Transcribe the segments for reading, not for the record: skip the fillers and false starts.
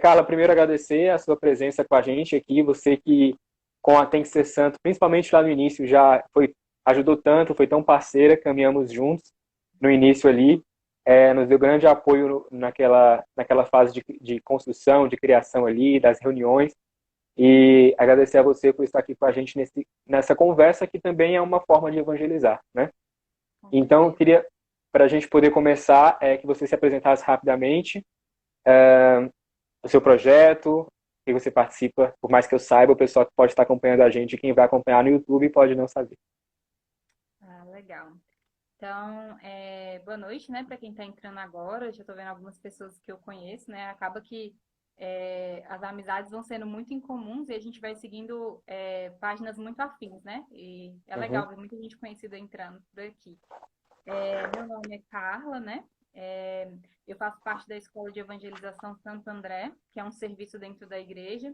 Carla, primeiro agradecer a sua presença com a gente aqui, você que com a Tem que Ser Santo, principalmente lá no início, já ajudou tanto, foi tão parceira, caminhamos juntos no início ali, nos deu grande apoio naquela fase de construção, de criação ali, das reuniões, e agradecer a você por estar aqui com a gente nessa conversa, que também é uma forma de evangelizar, né? Com Então, eu certeza. queria, para a gente poder começar, que você se apresentasse rapidamente, o seu projeto, que você participa, por mais que eu saiba, o pessoal que pode estar acompanhando a gente, quem vai acompanhar no YouTube pode não saber. Ah, legal. Então, boa noite, né, para quem está entrando agora. Já estou vendo algumas pessoas que eu conheço, né? Acaba que as amizades vão sendo muito incomuns e a gente vai seguindo páginas muito afins, né? E é Uhum. legal ver muita gente conhecida entrando por aqui. Meu nome é Carla, né? É, eu faço parte da Escola de Evangelização Santo André, que é um serviço dentro da igreja,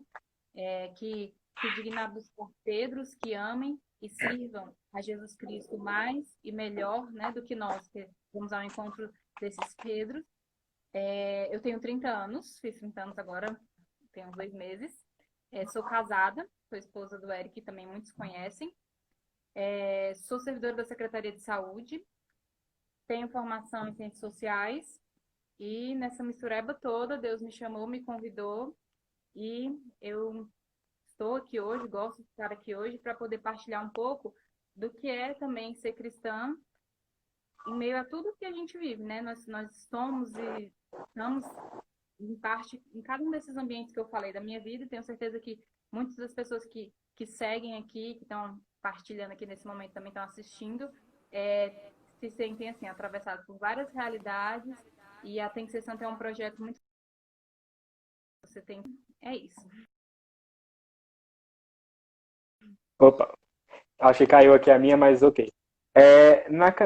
que se digna a buscar Pedros que amem e sirvam a Jesus Cristo mais e melhor, né, do que nós, que vamos ao encontro desses Pedros. Eu tenho 30 anos, fiz 30 anos agora, tem uns 2 meses. Sou casada, sou esposa do Eric, que também muitos conhecem. Sou servidora da Secretaria de Saúde, tenho formação em Ciências Sociais e nessa mistureba toda, Deus me chamou, me convidou e eu estou aqui hoje, gosto de estar aqui hoje para poder partilhar um pouco do que é também ser cristã em meio a tudo que a gente vive, né? Nós somos e estamos, em parte, em cada um desses ambientes que eu falei da minha vida, e tenho certeza que muitas das pessoas que seguem aqui, que estão partilhando aqui nesse momento, também estão assistindo, se sentem, assim, atravessados por várias realidades, e a Tem que Ser Santo é um projeto muito... Você tem... É isso. Opa, acho que caiu aqui a minha, mas ok.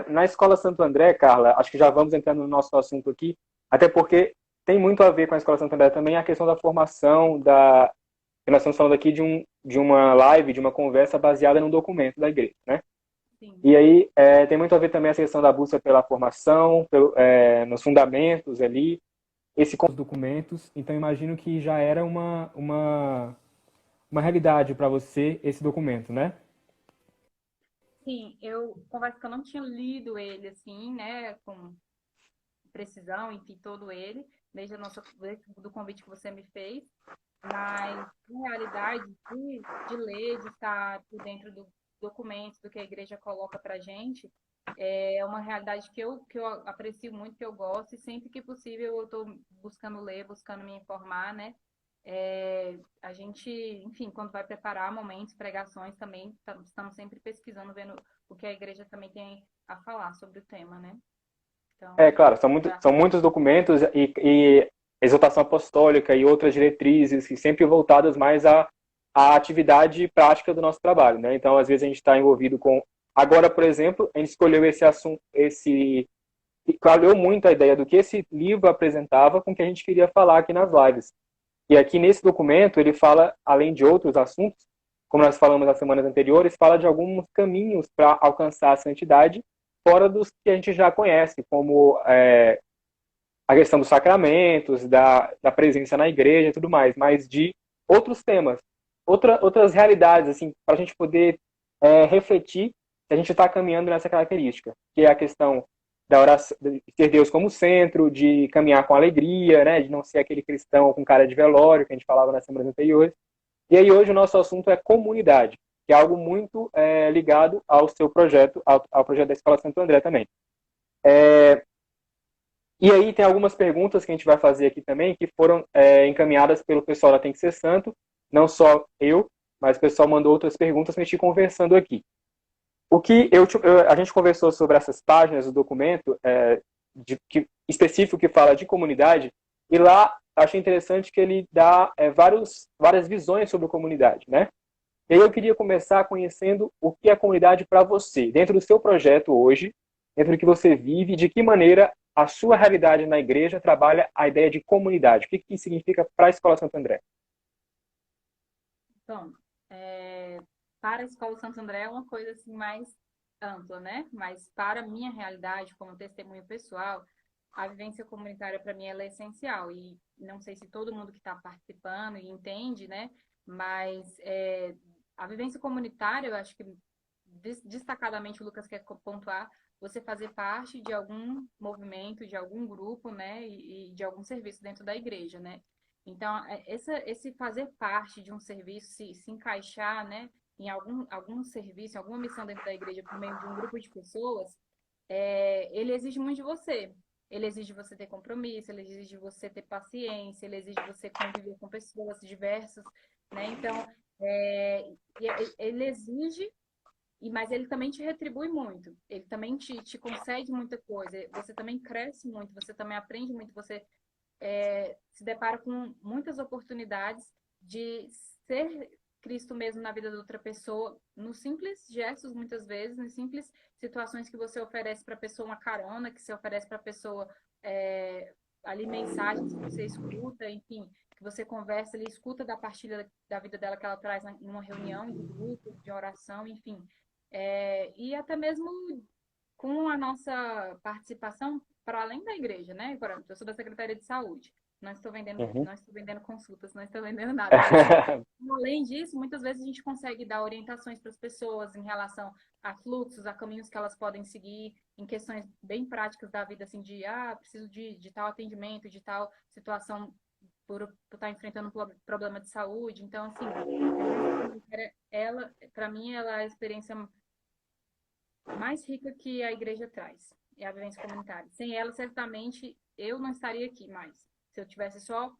Na Escola Santo André, Carla, acho que já vamos entrando no nosso assunto aqui, até porque tem muito a ver com a Escola Santo André também a questão da formação, que nós estamos falando aqui de uma live, de uma conversa baseada num documento da igreja, né? Sim. E aí tem muito a ver também a questão da busca pela formação, nos fundamentos ali, esse com os documentos. Então imagino que já era uma realidade para você esse documento, né? Sim, eu confesso que eu não tinha lido ele assim, né, com precisão, enfim, todo ele, desde do convite que você me fez, mas na realidade de ler, de estar por dentro do documento, do que a igreja coloca para a gente, é uma realidade que eu aprecio muito, que eu gosto, e sempre que possível eu estou buscando ler, buscando me informar, né? A gente, enfim, quando vai preparar momentos, pregações também, estamos sempre pesquisando, vendo o que a igreja também tem a falar sobre o tema, né? Então, Claro, pra- são muitos documentos e exortação apostólica e outras diretrizes que sempre voltadas mais à atividade prática do nosso trabalho, né? Então, às vezes a gente está envolvido com... Agora, por exemplo, a gente escolheu esse assunto, e calhou muito a ideia do que esse livro apresentava com o que a gente queria falar aqui nas lives. E aqui nesse documento ele fala, além de outros assuntos, como nós falamos nas semanas anteriores, fala de alguns caminhos para alcançar a santidade, fora dos que a gente já conhece, como a questão dos sacramentos, da presença na igreja e tudo mais, mas de outros temas, outras realidades, assim, para a gente poder refletir se a gente está caminhando nessa característica, que é a questão da oração, de ter Deus como centro, de caminhar com alegria, né, de não ser aquele cristão com cara de velório que a gente falava nas semanas anteriores. E aí hoje o nosso assunto é comunidade, que é algo muito ligado ao seu projeto, ao projeto da Escola Santo André também. E aí tem algumas perguntas que a gente vai fazer aqui também, que foram encaminhadas pelo pessoal da Tem que Ser Santo, não só eu, mas o pessoal mandou outras perguntas para a gente ir conversando aqui. O que a gente conversou sobre essas páginas do documento específico que fala de comunidade, e lá achei interessante que ele dá várias visões sobre a comunidade, né? E aí eu queria começar conhecendo o que é a comunidade para você, dentro do seu projeto hoje, dentro do que você vive, de que maneira a sua realidade na igreja trabalha a ideia de comunidade. O que que significa para a Escola Santo André? bom, para a Escola Santo André é uma coisa assim mais ampla, né? Mas para a minha realidade, como testemunho pessoal, a vivência comunitária, para mim, ela é essencial. E não sei se todo mundo que está participando e entende, né? Mas a vivência comunitária, eu acho que, destacadamente, o Lucas quer pontuar, você fazer parte de algum movimento, de algum grupo, né? E de algum serviço dentro da igreja, né? Então, esse fazer parte de um serviço, se encaixar, né? Em algum serviço, em alguma missão dentro da igreja, por meio de um grupo de pessoas, ele exige muito de você. Ele exige você ter compromisso, ele exige você ter paciência, ele exige você conviver com pessoas diversas, né? Então, ele exige, mas ele também te retribui muito. Ele também te concede muita coisa. Você também cresce muito, você também aprende muito, você se depara com muitas oportunidades de ser Cristo mesmo na vida de outra pessoa, nos simples gestos, muitas vezes, nas simples situações que você oferece para a pessoa uma carona, que você oferece para a pessoa ali mensagens que você escuta, enfim, que você conversa ali, escuta da partilha da vida dela que ela traz numa reunião de grupo, de oração, enfim. E até mesmo com a nossa participação para além da igreja, né? Por exemplo, eu sou da Secretaria de Saúde. Uhum. Não estou vendendo consultas, não estou vendendo nada, mas assim, além disso, muitas vezes a gente consegue dar orientações para as pessoas em relação a fluxos, a caminhos que elas podem seguir, em questões bem práticas da vida, assim, preciso de tal atendimento, de tal situação por estar enfrentando um problema de saúde. Então, assim, a vivência comunitária, ela, para mim, ela é a experiência mais rica que a igreja traz, é a vivência comunitária. Sem ela, certamente, eu não estaria aqui mais. Se eu tivesse só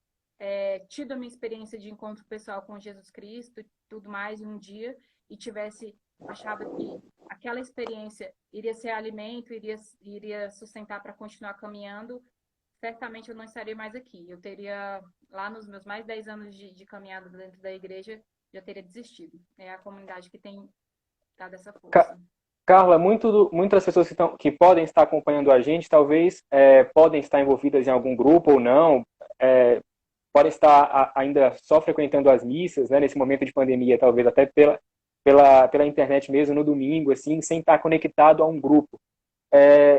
tido a minha experiência de encontro pessoal com Jesus Cristo e tudo mais um dia, e tivesse achado que aquela experiência iria ser alimento, iria sustentar para continuar caminhando, certamente eu não estaria mais aqui. Eu teria, lá nos meus mais 10 anos de caminhada dentro da igreja, já teria desistido. É a comunidade que tem dado essa Ca- força. Carla, muitas pessoas que podem estar acompanhando a gente, talvez podem estar envolvidas em algum grupo ou não, é, podem estar ainda só frequentando as missas, né, nesse momento de pandemia, talvez até pela internet mesmo, no domingo, assim, sem estar conectado a um grupo.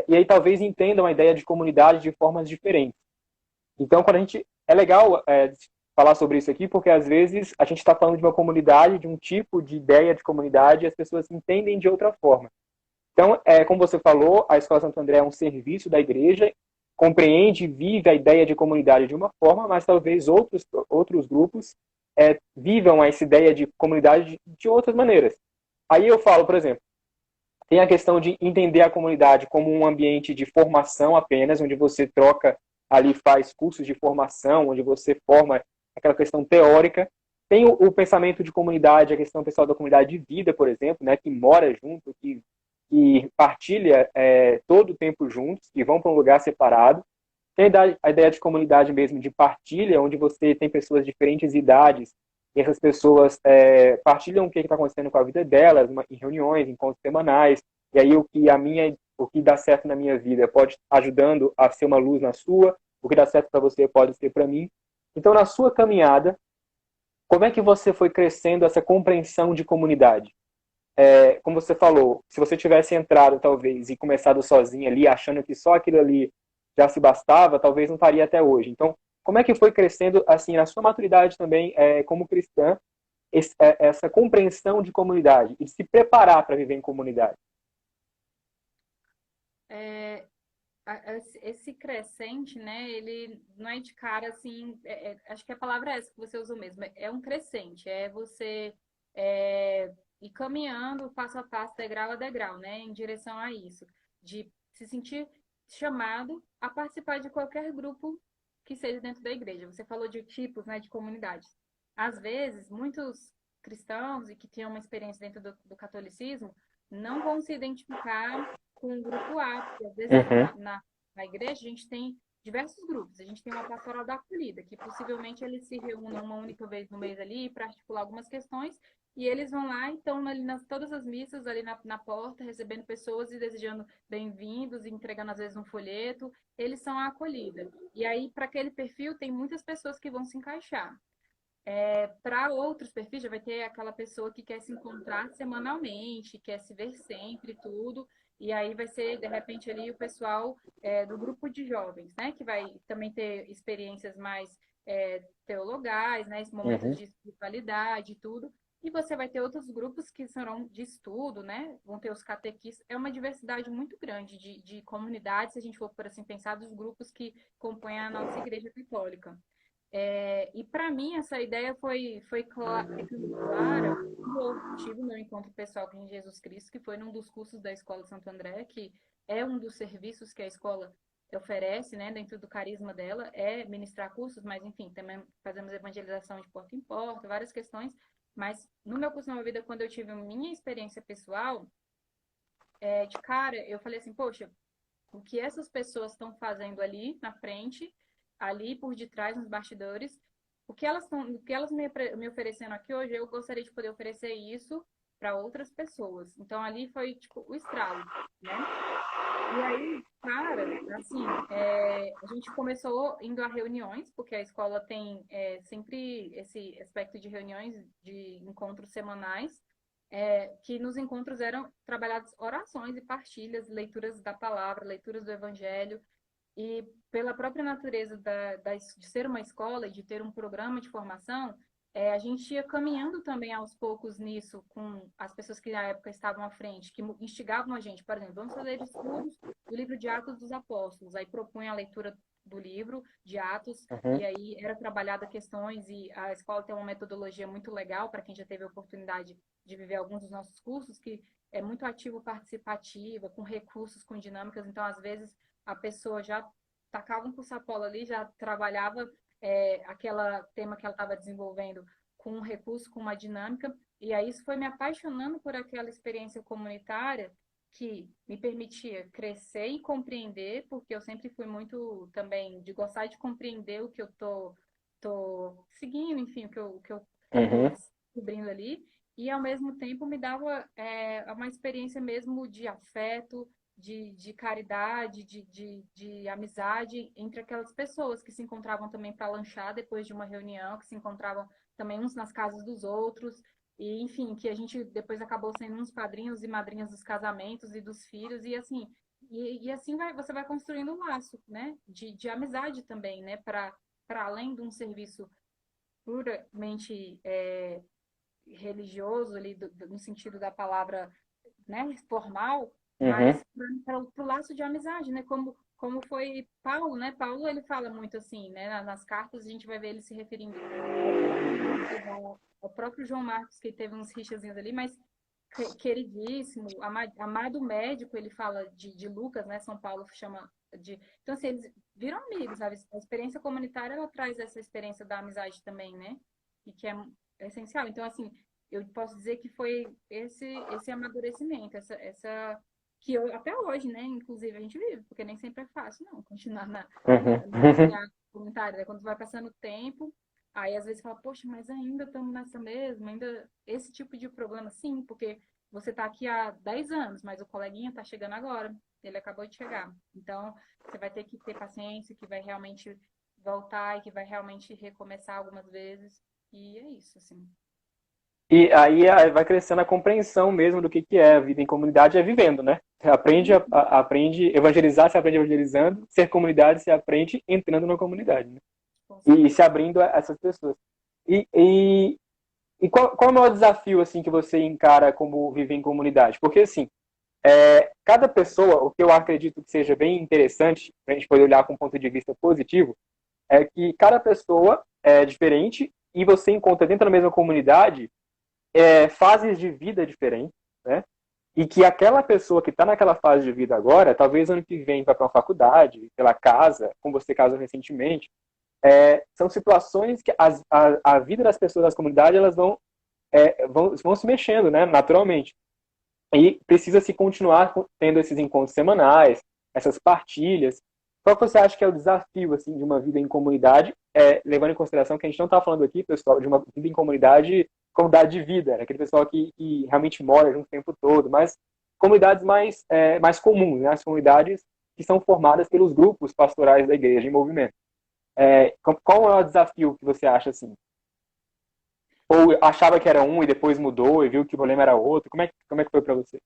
E aí talvez entendam a ideia de comunidade de formas diferentes. Então, quando a gente. É legal falar sobre isso aqui, porque às vezes a gente está falando de uma comunidade, de um tipo de ideia de comunidade, e as pessoas entendem de outra forma. Então, como você falou, a Escola Santo André é um serviço da igreja, compreende e vive a ideia de comunidade de uma forma, mas talvez outros grupos vivam essa ideia de comunidade de outras maneiras. Aí eu falo, por exemplo, tem a questão de entender a comunidade como um ambiente de formação apenas, onde você troca ali, faz cursos de formação, onde você forma aquela questão teórica. Tem o pensamento de comunidade, a questão pessoal da comunidade de vida, por exemplo, né, que mora junto, que partilha todo o tempo juntos, que vão para um lugar separado. Tem a ideia de comunidade mesmo, de partilha, onde você tem pessoas de diferentes idades, e essas pessoas partilham o que está acontecendo com a vida delas, em reuniões, encontros semanais, e aí o que dá certo na minha vida pode ajudando a ser uma luz na sua, o que dá certo para você pode ser para mim. Então, na sua caminhada, como é que você foi crescendo essa compreensão de comunidade? Como você falou, se você tivesse entrado talvez e começado sozinho ali, achando que só aquilo ali já se bastava, talvez não estaria até hoje. Então, como é que foi crescendo assim na sua maturidade também como cristã essa compreensão de comunidade e se preparar para viver em comunidade? É, esse crescente, né, ele não é de cara assim, acho que a palavra é essa que você usou mesmo, é um crescente, é você ir caminhando passo a passo, degrau a degrau, né, em direção a isso, de se sentir chamado a participar de qualquer grupo que seja dentro da igreja. Você falou de tipos, né, de comunidades. Às vezes, muitos cristãos e que tinham uma experiência dentro do catolicismo não vão se identificar com o grupo A, porque às vezes Uhum. na igreja a gente tem diversos grupos. A gente tem uma pastoral da acolhida, que possivelmente eles se reúnem uma única vez no mês ali para articular algumas questões, e eles vão lá e estão ali todas as missas, ali na porta, recebendo pessoas e desejando bem-vindos, e entregando às vezes um folheto. Eles são a acolhida. E aí, para aquele perfil, tem muitas pessoas que vão se encaixar. Para outros perfis, já vai ter aquela pessoa que quer se encontrar semanalmente, quer se ver sempre e tudo. e aí vai ser, de repente, ali o pessoal do grupo de jovens, né? Que vai também ter experiências mais teologais, né? Esses momentos Uhum. de espiritualidade e tudo. E você vai ter outros grupos que serão de estudo, né? Vão ter os catequistas. É uma diversidade muito grande de comunidades, se a gente for, por assim, pensar dos grupos que compõem a nossa Igreja Católica. E para mim essa ideia ficando clara quando eu tive meu encontro pessoal com Jesus Cristo, que foi num dos cursos da Escola Santo André, que é um dos serviços que a escola oferece, né, dentro do carisma dela, é ministrar cursos, mas enfim, também fazemos evangelização de porta em porta, várias questões, mas no meu curso Nova Vida, quando eu tive a minha experiência pessoal, de cara, eu falei assim, poxa, o que essas pessoas estão fazendo ali na frente, ali por detrás, nos bastidores, o que elas me oferecendo aqui hoje, eu gostaria de poder oferecer isso para outras pessoas. Então ali foi tipo o estralo, né? E aí, cara, assim, a gente começou indo a reuniões, porque a escola tem sempre esse aspecto de reuniões, de encontros semanais, que nos encontros eram trabalhadas orações e partilhas, leituras da palavra, leituras do evangelho, e pela própria natureza de ser uma escola e de ter um programa de formação, a gente ia caminhando também aos poucos nisso com as pessoas que na época estavam à frente, que instigavam a gente, por exemplo, vamos fazer estudos do livro de Atos dos Apóstolos, aí propunha a leitura do livro de Atos, Uhum. e aí era trabalhada questões, e a escola tem uma metodologia muito legal para quem já teve a oportunidade de viver alguns dos nossos cursos, que é muito ativo participativa, com recursos, com dinâmicas, então às vezes a pessoa já tacava um sapola ali, já trabalhava aquela tema que ela estava desenvolvendo com um recurso, com uma dinâmica, e aí isso foi me apaixonando por aquela experiência comunitária que me permitia crescer e compreender, porque eu sempre fui muito também de gostar de compreender o que eu tô seguindo, enfim, o que eu tô Uhum. descobrindo ali, e ao mesmo tempo me dava uma experiência mesmo de afeto, de caridade, de amizade entre aquelas pessoas que se encontravam também para lanchar depois de uma reunião, que se encontravam também uns nas casas dos outros, e enfim, que a gente depois acabou sendo uns padrinhos e madrinhas dos casamentos e dos filhos, e assim, assim você vai construindo um laço, né, de amizade também, né, para além de um serviço puramente religioso ali no sentido da palavra, né, formal, Uhum. mas para o laço de amizade, né? Como foi Paulo, né? Paulo ele fala muito assim, né? Nas cartas a gente vai ver ele se referindo ao próprio Lucas, ao próprio João Marcos, que teve uns rixazinhos ali, mas queridíssimo, amado médico, ele fala de Lucas, né? São Paulo chama de. Então, assim, eles viram amigos, sabe? A experiência comunitária ela traz essa experiência da amizade também, né? E que é essencial. Então, assim, eu posso dizer que foi esse amadurecimento, essa que eu, até hoje, né, inclusive a gente vive, porque nem sempre é fácil, não, continuar Uhum. no caminhar comunitário, né? Quando vai passando o tempo, aí às vezes fala, poxa, mas ainda estamos nessa mesma, ainda esse tipo de problema, sim, porque você está aqui há 10 anos, mas o coleguinha está chegando agora, ele acabou de chegar. Então, você vai ter que ter paciência, que vai realmente voltar e que vai realmente recomeçar algumas vezes, e é isso, assim. E aí vai crescendo a compreensão mesmo do que é a vida em comunidade, é vivendo, né? Você aprende, aprende evangelizar, você aprende evangelizando, ser comunidade, você aprende entrando na comunidade, né? Com E se certeza. abrindo a essas pessoas. E, e, e qual é o maior desafio assim que você encara como viver em comunidade? Porque assim, cada pessoa, o que eu acredito que seja bem interessante, para a gente poder olhar com um ponto de vista positivo, é que cada pessoa é diferente e você encontra dentro da mesma comunidade fases de vida diferentes, né? E que aquela pessoa que está naquela fase de vida agora, talvez ano que vem vai para uma faculdade, pela casa, como você casou recentemente, são situações que a vida das pessoas das comunidades elas vão se mexendo, né, naturalmente. E precisa se continuar tendo esses encontros semanais, essas partilhas. Qual que você acha que é o desafio assim de uma vida em comunidade, levando em consideração que a gente não está falando aqui, pessoal, de uma vida em comunidade, comunidade de vida, né? Aquele pessoal que realmente mora junto o tempo todo, mas comunidades mais comuns, né? As comunidades que são formadas pelos grupos pastorais da igreja em movimento. Qual é o desafio que você acha assim? Ou achava que era um e depois mudou e viu que o problema era outro? Como é que foi para você?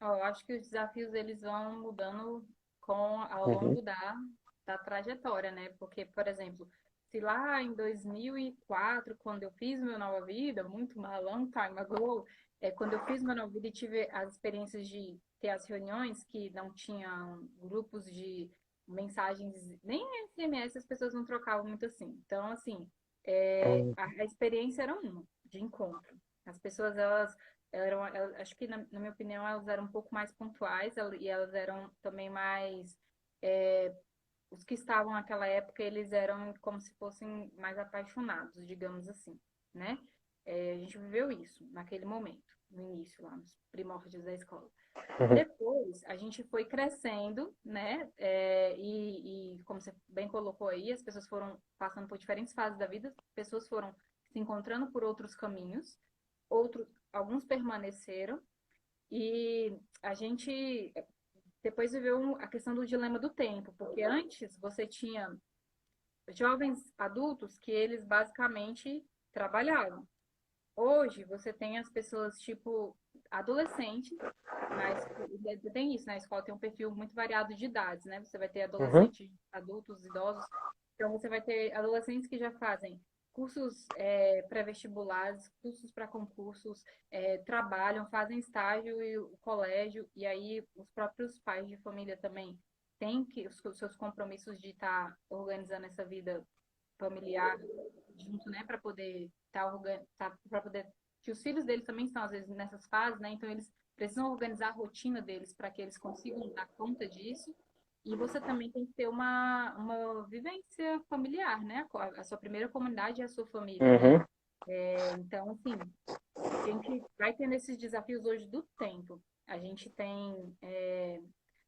Ó, eu acho que os desafios eles vão mudando ao Uhum, longo da trajetória, né? Porque, por exemplo, se lá em 2004, quando eu fiz meu Nova Vida, muito uma long time ago, quando eu fiz meu Nova Vida e tive as experiências de ter as reuniões que não tinham grupos de mensagens, nem SMS as pessoas não trocavam muito assim. Então, assim, a experiência era uma de encontro. As pessoas, acho que, na minha opinião, elas eram um pouco mais pontuais e elas eram também mais. é, os que estavam naquela época, eles eram como se fossem mais apaixonados, digamos assim, né? A gente viveu isso naquele momento, no início, lá nos primórdios da escola. uhum, Depois, a gente foi crescendo, né? E como você bem colocou aí, as pessoas foram passando por diferentes fases da vida, pessoas foram se encontrando por outros caminhos, outros, alguns permaneceram, e a gente depois viveu a questão do dilema do tempo, porque antes você tinha jovens adultos que eles basicamente trabalhavam. Hoje você tem as pessoas tipo adolescente, tem isso, na escola tem um perfil muito variado de idades, né? Você vai ter uhum. adolescentes, adultos, idosos. Então você vai ter adolescentes que já fazem cursos pré-vestibulares, cursos para concursos, trabalham, fazem estágio e o colégio, e aí os próprios pais de família também têm que os seus compromissos de estar organizando essa vida familiar junto, né, para poder para poder que os filhos deles também estão às vezes nessas fases, né? Então eles precisam organizar a rotina deles para que eles consigam dar conta disso. E você também tem que ter uma vivência familiar, né? A sua primeira comunidade é a sua família, né? Uhum. Então, assim, a gente vai tendo esses desafios hoje do tempo. A gente tem.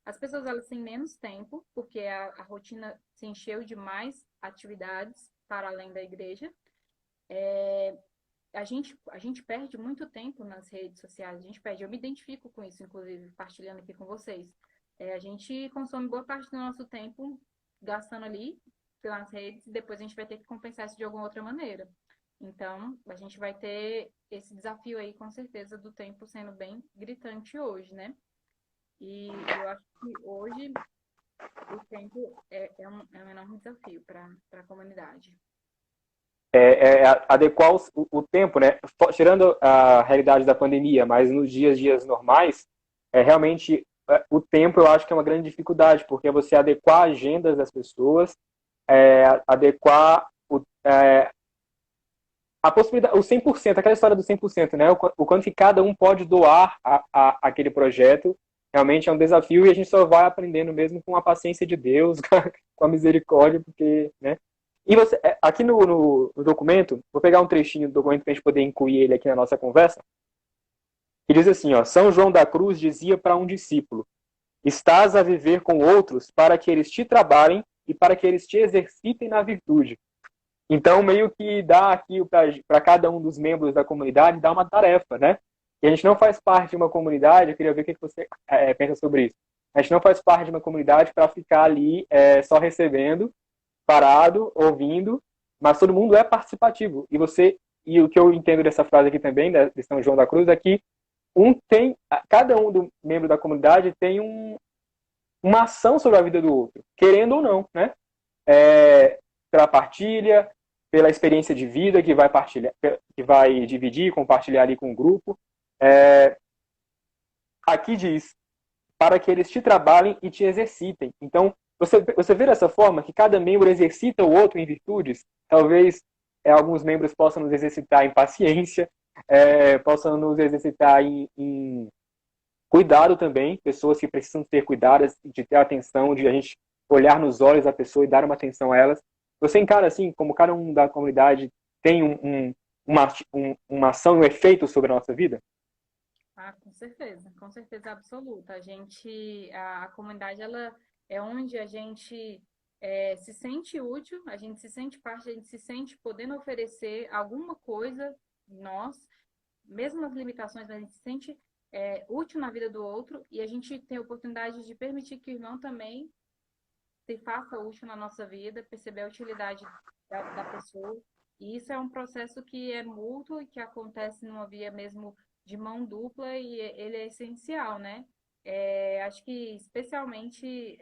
As pessoas elas têm menos tempo, porque a rotina se encheu de mais atividades para além da igreja. A gente perde muito tempo nas redes sociais, a gente perde. Eu me identifico com isso, inclusive, partilhando aqui com vocês. A gente consome boa parte do nosso tempo gastando ali pelas redes e depois a gente vai ter que compensar isso de alguma outra maneira. Então, a gente vai ter esse desafio aí, com certeza, do tempo sendo bem gritante hoje, né? E eu acho que hoje o tempo é um enorme desafio para a comunidade. Adequar o tempo, né? Tirando a realidade da pandemia, mas nos dias normais, realmente o tempo eu acho que é uma grande dificuldade, porque é você adequar agendas das pessoas, adequar a possibilidade, o 100%, aquela história do 100%, né? O quanto que cada um pode doar aquele projeto, realmente é um desafio e a gente só vai aprendendo mesmo com a paciência de Deus, com a misericórdia, porque, né? E você, aqui no documento, vou pegar um trechinho do documento para a gente poder incluir ele aqui na nossa conversa, que diz assim, ó, São João da Cruz dizia para um discípulo, estás a viver com outros para que eles te trabalhem e para que eles te exercitem na virtude. Então, meio que dá aqui para cada um dos membros da comunidade, dá uma tarefa, né? E a gente não faz parte de uma comunidade, eu queria ver o que você pensa sobre isso. A gente não faz parte de uma comunidade para ficar ali só recebendo, parado, ouvindo, mas todo mundo é participativo. E o que eu entendo dessa frase aqui também, de São João da Cruz, é que cada um do membro da comunidade tem uma ação sobre a vida do outro, querendo ou não, né? Pela partilha, pela experiência de vida que vai partilhar, que vai dividir, compartilhar ali com o grupo. É, aqui diz para que eles te trabalhem e te exercitem. Então, você vê dessa forma que cada membro exercita o outro em virtudes. Talvez alguns membros possam nos exercitar em paciência, possam nos exercitar em cuidado também, pessoas que precisam ser cuidadas, de ter atenção, de a gente olhar nos olhos da pessoa e dar uma atenção a elas. Você encara assim, como cada um da comunidade tem uma ação e um efeito sobre a nossa vida? Ah, com certeza absoluta. A comunidade, ela é onde a gente se sente útil, a gente se sente parte, a gente se sente podendo oferecer alguma coisa, nós, mesmo nas limitações, mas a gente se sente útil na vida do outro e a gente tem a oportunidade de permitir que o irmão também se faça útil na nossa vida, perceber a utilidade da pessoa. E isso é um processo que é mútuo e que acontece numa via mesmo de mão dupla e ele é essencial, né? acho que especialmente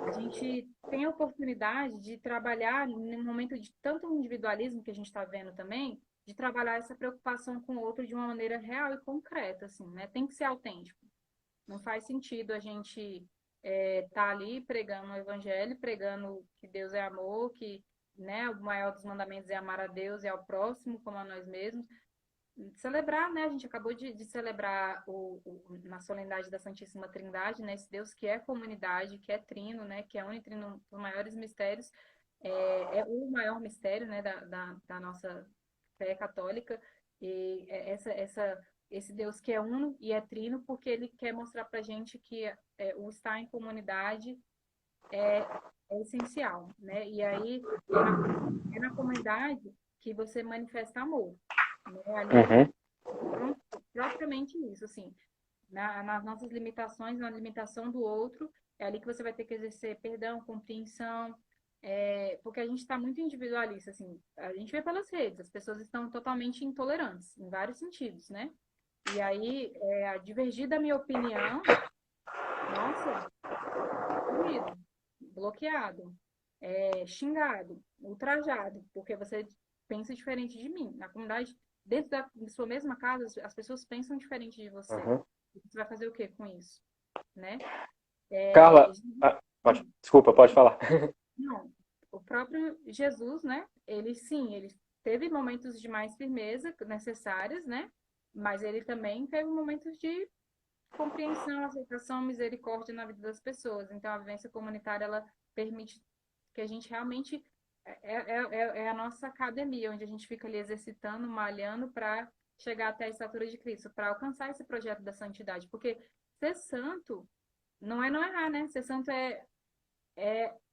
a gente tem a oportunidade de trabalhar num momento de tanto individualismo que a gente está vendo também, de trabalhar essa preocupação com o outro de uma maneira real e concreta, assim, né? Tem que ser autêntico. Não faz sentido a gente tá ali pregando o evangelho, pregando que Deus é amor, que, né, o maior dos mandamentos é amar a Deus e ao próximo como a nós mesmos. Celebrar, né? A gente acabou de celebrar na solenidade da Santíssima Trindade, né? Esse Deus que é comunidade, que é trino, né? Que é unitrino, os maiores mistérios, é o maior mistério, né? Da nossa fé católica. E esse Deus que é uno e é trino, porque ele quer mostrar pra gente que o estar em comunidade é, é essencial, né? E aí é na comunidade que você manifesta amor, né? Ali Uhum, propriamente isso, assim, nas nossas limitações, na limitação do outro, é ali que você vai ter que exercer perdão, compreensão, porque a gente está muito individualista, assim, a gente vê pelas redes, as pessoas estão totalmente intolerantes, em vários sentidos, né? E aí, a divergir da minha opinião, nossa, excluído, bloqueado, xingado, ultrajado, porque você pensa diferente de mim. Na comunidade, dentro da sua mesma casa, as pessoas pensam diferente de você. uhum. Você vai fazer o que com isso, né? Carla, É, desculpa, pode falar. não, o próprio Jesus, né? Ele sim, ele teve momentos de mais firmeza necessárias, né? Mas ele também teve momentos de compreensão, aceitação, misericórdia na vida das pessoas. Então, a vivência comunitária, ela permite que a gente realmente é a nossa academia, onde a gente fica ali exercitando, malhando para chegar até a estatura de Cristo, para alcançar esse projeto da santidade. Porque ser santo não é não errar, né? Ser santo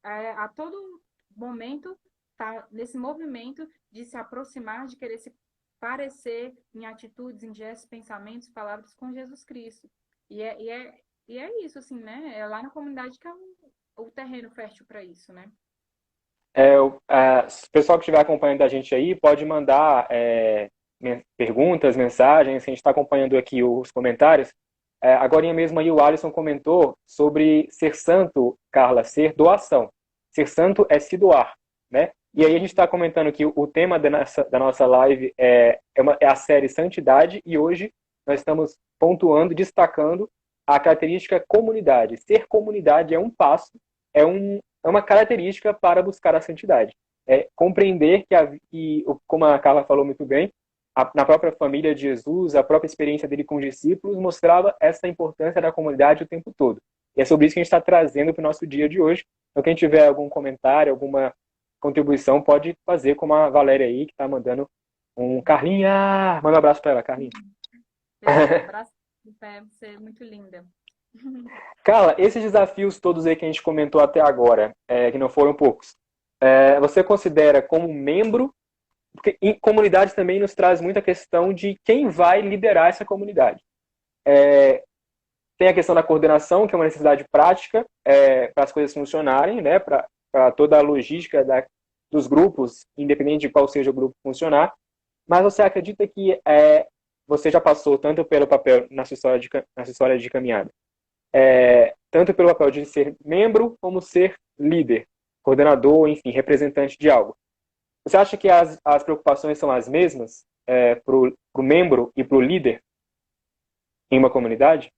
a todo momento tá nesse movimento de se aproximar, de querer se parecer em atitudes, em gestos, pensamentos, palavras com Jesus Cristo. E é isso, assim, né? É lá na comunidade que é o terreno fértil para isso, né? Se o pessoal que estiver acompanhando a gente aí pode mandar perguntas, mensagens, a gente está acompanhando aqui os comentários. Agora mesmo aí o Alisson comentou sobre ser santo, Carla, ser doação. Ser santo é se doar, né? E aí a gente está comentando que o tema da nossa live é a série Santidade e hoje nós estamos pontuando, destacando a característica comunidade. Ser comunidade é um passo, é uma característica para buscar a santidade. É compreender como a Carla falou muito bem, na própria família de Jesus, a própria experiência dele com os discípulos mostrava essa importância da comunidade o tempo todo. E é sobre isso que a gente está trazendo para o nosso dia de hoje. Então, quem tiver algum comentário, alguma contribuição, pode fazer como a Valéria aí, que está mandando um Carlinha! Manda um abraço para ela, Carlinha. Beleza, abraço, você é muito linda. Carla, esses desafios todos aí que a gente comentou até agora, que não foram poucos, você considera como membro, porque em comunidade também nos traz muita questão de quem vai liderar essa comunidade. Tem a questão da coordenação, que é uma necessidade prática para as coisas funcionarem, né, para toda a logística dos grupos, independente de qual seja o grupo funcionar. Mas você acredita que você já passou tanto pelo papel na sua história de caminhada, tanto pelo papel de ser membro como ser líder, coordenador, enfim, representante de algo. Você acha que as preocupações são as mesmas para o membro e para o líder em uma comunidade?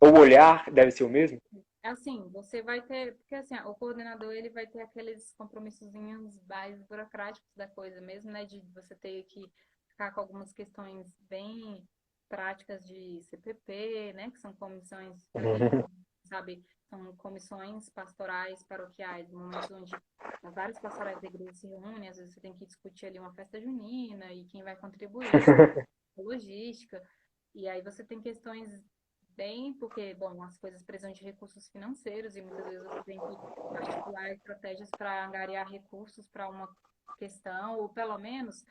Ou o olhar deve ser o mesmo? Assim, você vai ter, porque assim, o coordenador ele vai ter aqueles compromissozinhos mais burocráticos da coisa mesmo, né, de você ter que ficar com algumas questões bem práticas de CPP, né, que são comissões, para quem Uhum. sabe, são comissões pastorais paroquiais, momentos onde vários pastorais da igreja se reúnem, às vezes você tem que discutir ali uma festa junina e quem vai contribuir, você tem logística, e aí você tem questões bem, porque, bom, as coisas precisam de recursos financeiros e muitas vezes você tem que articular estratégias para angariar recursos para uma questão, ou pelo menos,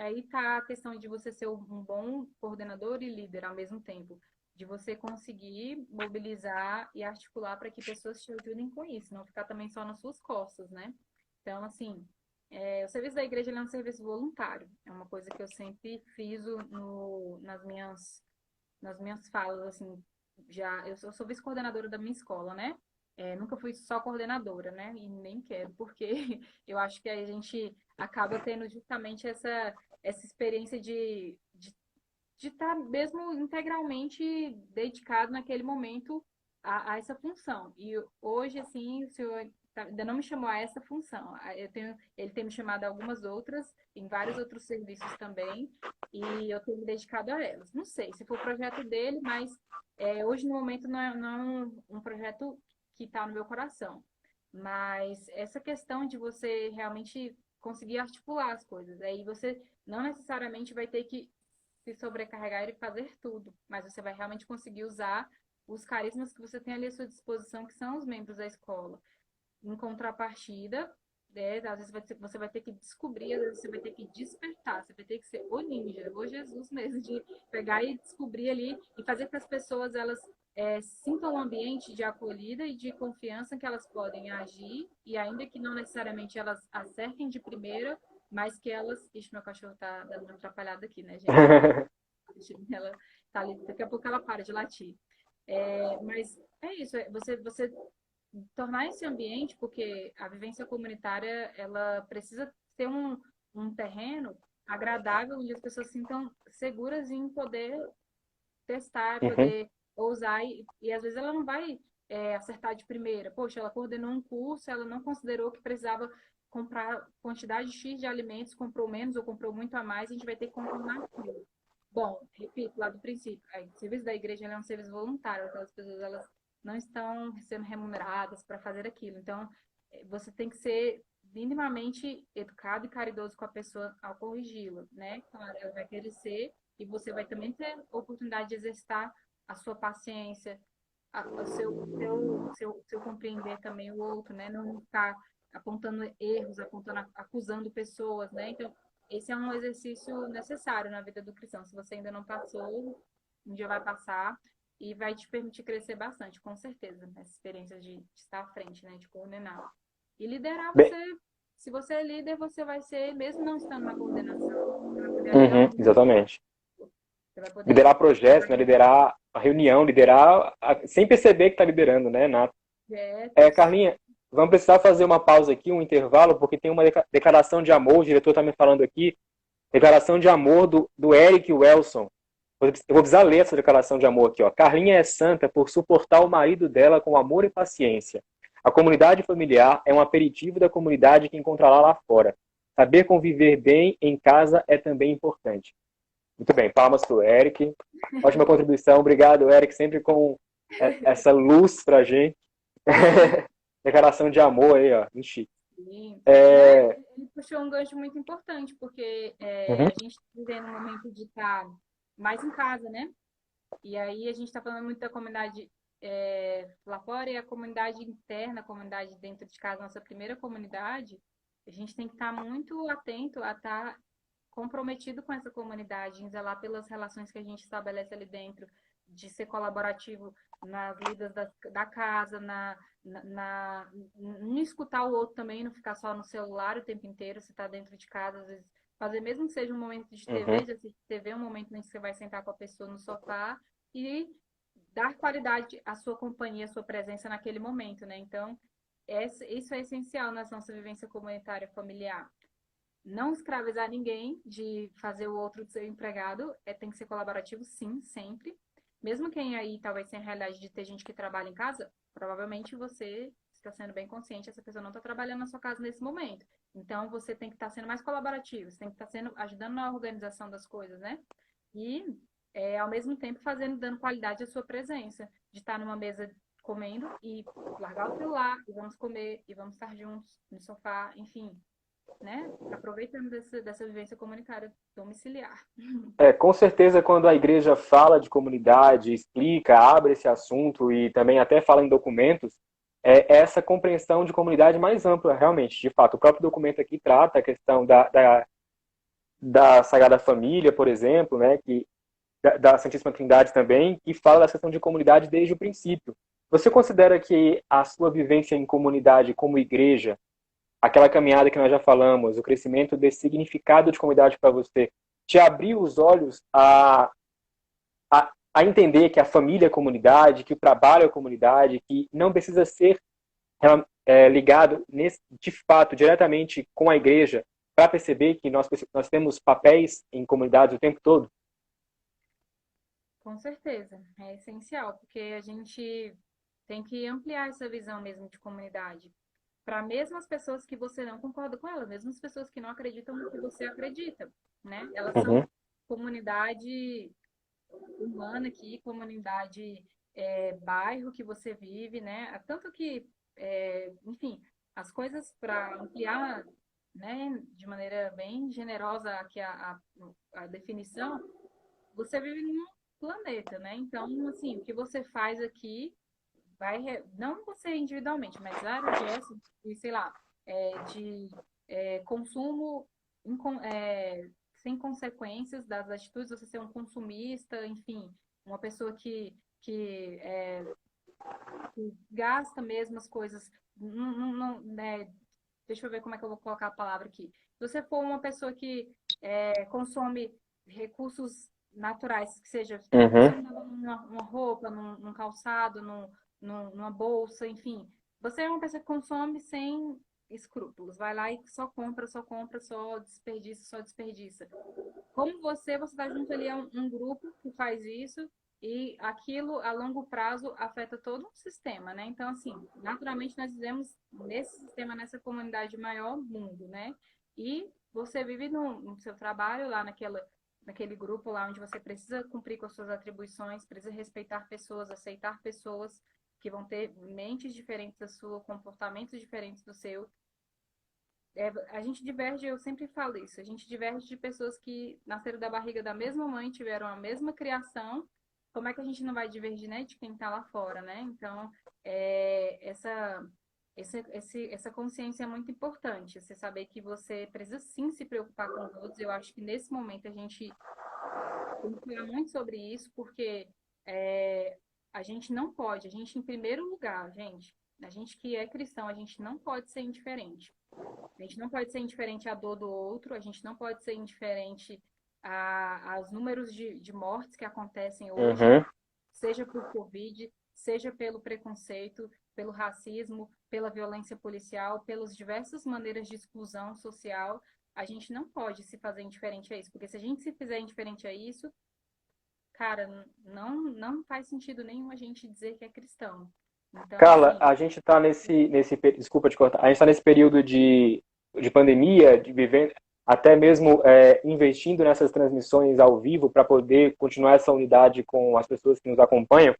aí está a questão de você ser um bom coordenador e líder ao mesmo tempo, de você conseguir mobilizar e articular para que pessoas te ajudem com isso, não ficar também só nas suas costas, né? Então, assim, o serviço da igreja ele é um serviço voluntário, é uma coisa que eu sempre fiz nas minhas nas minhas falas, assim, eu sou vice-coordenadora da minha escola, né? Nunca fui só coordenadora, né? E nem quero, porque eu acho que a gente acaba tendo justamente essa experiência de estar mesmo integralmente dedicado naquele momento a essa função. E hoje, assim, o senhor ainda não me chamou a essa função. Ele tem me chamado a algumas outras, em vários outros serviços também, e eu tenho me dedicado a elas. Não sei se for o projeto dele, mas hoje, no momento, não é um projeto que está no meu coração. Mas essa questão de você realmente conseguir articular as coisas, aí você não necessariamente vai ter que se sobrecarregar e fazer tudo, mas você vai realmente conseguir usar os carismas que você tem ali à sua disposição, que são os membros da escola. Em contrapartida, às vezes você vai ter que descobrir, às vezes você vai ter que despertar, você vai ter que ser o ninja, o Jesus mesmo, de pegar e descobrir ali e fazer com que as pessoas elas sintam um ambiente de acolhida e de confiança que elas podem agir e ainda que não necessariamente elas acertem de primeira, mas que elas... Ixi, meu cachorro tá dando uma atrapalhada aqui, né, gente? Ela tá ali, daqui a pouco ela para de latir. Mas é isso, você tornar esse ambiente, porque a vivência comunitária, ela precisa ter um terreno agradável, onde as pessoas se sintam seguras em poder testar, Uhum, poder ousar, e às vezes ela não vai acertar de primeira. Poxa, ela coordenou um curso, ela não considerou que precisava comprar quantidade X de alimentos, comprou menos ou comprou muito a mais, a gente vai ter que contornar aquilo. Bom, repito, lá do princípio, o serviço da igreja é um serviço voluntário, aquelas pessoas elas não estão sendo remuneradas para fazer aquilo. Então, você tem que ser minimamente educado e caridoso com a pessoa ao corrigi-la, né? Claro, ela vai querer ser e você vai também ter a oportunidade de exercitar a sua paciência, o seu compreender também o outro, né? Não ficar apontando erros, acusando pessoas, né? Então, esse é um exercício necessário na vida do cristão. Se você ainda não passou, um dia vai passar e vai te permitir crescer bastante, com certeza, nessa experiência de estar à frente, né? De coordenar. E liderar, bem, se você é líder, você vai ser, mesmo não estando na coordenação, você vai poder ajudar uhum, muito. exatamente. Você vai poder Liderar projetos, né? Liderar a reunião, sem perceber que está liderando, né, Nath? projetos. Carlinha, vamos precisar fazer uma pausa aqui, um intervalo, porque tem uma declaração de amor, o diretor está me falando aqui, declaração de amor do Eric Welson. Eu vou precisar ler essa declaração de amor aqui. Ó. Carlinha é santa por suportar o marido dela com amor e paciência. A comunidade familiar é um aperitivo da comunidade que encontrará lá fora. Saber conviver bem em casa é também importante. Muito bem, palmas para o Eric. Ótima contribuição. Obrigado, Eric, sempre com essa luz para a gente. Declaração de amor aí, ó. Chique. Sim. É... Ele puxou um gancho muito importante, porque Uhum, a gente está vivendo um momento de estar mais em casa, né? E aí a gente está falando muito da comunidade lá fora e a comunidade interna, a comunidade dentro de casa, nossa primeira comunidade, a gente tem que estar muito atento a estar comprometido com essa comunidade, em zelar pelas relações que a gente estabelece ali dentro, de ser colaborativo nas lidas da casa, em escutar o outro também, não ficar só no celular o tempo inteiro, se está dentro de casa, às vezes fazer mesmo que seja um momento de uhum. TV, de assistir TV, um momento em que você vai sentar com a pessoa no sofá e dar qualidade à sua companhia, à sua presença naquele momento, né? Então, isso é essencial na nossa vivência comunitária familiar. Não escravizar ninguém de fazer o outro de seu empregado, tem que ser colaborativo, sim, sempre. Mesmo quem aí talvez tenha a realidade de ter gente que trabalha em casa, provavelmente você está sendo bem consciente, essa pessoa não está trabalhando na sua casa nesse momento. Então você tem que estar sendo mais colaborativo, você tem que estar ajudando na organização das coisas, né? E ao mesmo tempo dando qualidade à sua presença, de estar numa mesa comendo e largar o celular, e vamos comer, e vamos estar juntos no sofá, enfim, né? Aproveitando dessa vivência comunitária domiciliar. Com certeza, quando a igreja fala de comunidade, explica, abre esse assunto e também até fala em documentos, é essa compreensão de comunidade mais ampla, realmente. De fato, o próprio documento aqui trata a questão da Sagrada Família, por exemplo, né, da Santíssima Trindade também, que fala da questão de comunidade desde o princípio. Você considera que a sua vivência em comunidade como igreja, aquela caminhada que nós já falamos, o crescimento desse significado de comunidade para você, te abriu os olhos a entender que a família é a comunidade, que o trabalho é a comunidade, que não precisa ser ligado, de fato, diretamente com a igreja, para perceber que nós temos papéis em comunidades o tempo todo? Com certeza, é essencial, porque a gente tem que ampliar essa visão mesmo de comunidade. Para mesmo as pessoas que você não concorda com elas, mesmo as pessoas que não acreditam no que você acredita, né? Elas são Uhum, comunidade humana aqui, comunidade bairro que você vive, né? Tanto que, enfim, as coisas para ampliar, né, de maneira bem generosa aqui a definição, você vive num planeta, né? Então, assim, o que você faz aqui não você individualmente, mas vários gestos de, sei lá, consumo sem consequências das atitudes, você ser um consumista, enfim, uma pessoa que gasta mesmo as coisas, né, deixa eu ver como é que eu vou colocar a palavra aqui. Se você for uma pessoa que consome recursos naturais, que seja uhum. numa roupa, num calçado, numa bolsa, enfim. Você é uma pessoa que consome sem escrúpulos. Vai lá e só compra, só desperdiça, só desperdiça. Como você está junto ali a um grupo que faz isso e aquilo a longo prazo afeta todo um sistema, né? Então, assim, naturalmente nós vivemos nesse sistema, nessa comunidade maior mundo, né? E você vive no seu trabalho lá naquele grupo lá onde você precisa cumprir com as suas atribuições, precisa respeitar pessoas, aceitar pessoas que vão ter mentes diferentes da sua, comportamentos diferentes do seu. A gente diverge, eu sempre falo isso, a gente diverge de pessoas que nasceram da barriga da mesma mãe, tiveram a mesma criação. Como é que a gente não vai divergir, né, de quem está lá fora, né? Então, essa consciência é muito importante. Você saber que você precisa sim se preocupar com os outros. Eu acho que nesse momento a gente tem que falar muito sobre isso, porque é, a gente não pode, a gente, em primeiro lugar, a gente que é cristão, a gente não pode ser indiferente. A gente não pode ser indiferente à dor do outro, a gente não pode ser indiferente aos números de mortes que acontecem hoje, Uhum. seja por Covid, seja pelo preconceito, pelo racismo, pela violência policial, pelas diversas maneiras de exclusão social. A gente não pode se fazer indiferente a isso, porque se a gente se fizer indiferente a isso, cara, não faz sentido nenhum a gente dizer que é cristão. Então, Carla, assim, a gente está desculpa te cortar, a gente está nesse período de pandemia, de vivendo, até mesmo investindo nessas transmissões ao vivo para poder continuar essa unidade com as pessoas que nos acompanham.